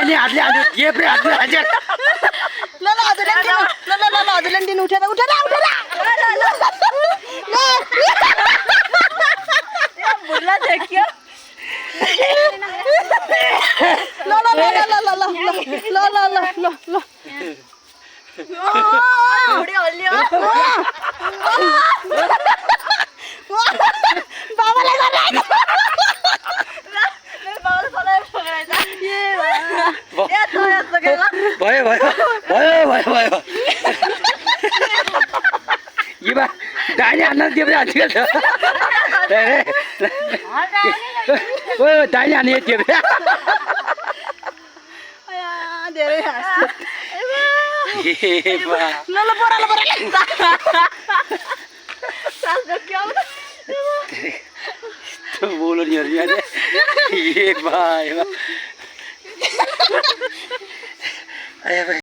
आले आले आले ये प्रे आले आले अजून उठे ना उठे ना उठे ना बोला देखियो ला ला ला ला ला ला ला ला ला ला ला ला उडी ओल्ली बाबाला करायचं बाबाला सोडायला पकडायचा ये बाबा या तो या सगळ्याला भय भय भय भय भय ये बा दाने आणणार दे बरे आजी ओय दाने आणे दे बरे आया दे रे ये बा ला पोराला सास क्या तो बोलो नहीं ये बा ये बा अरे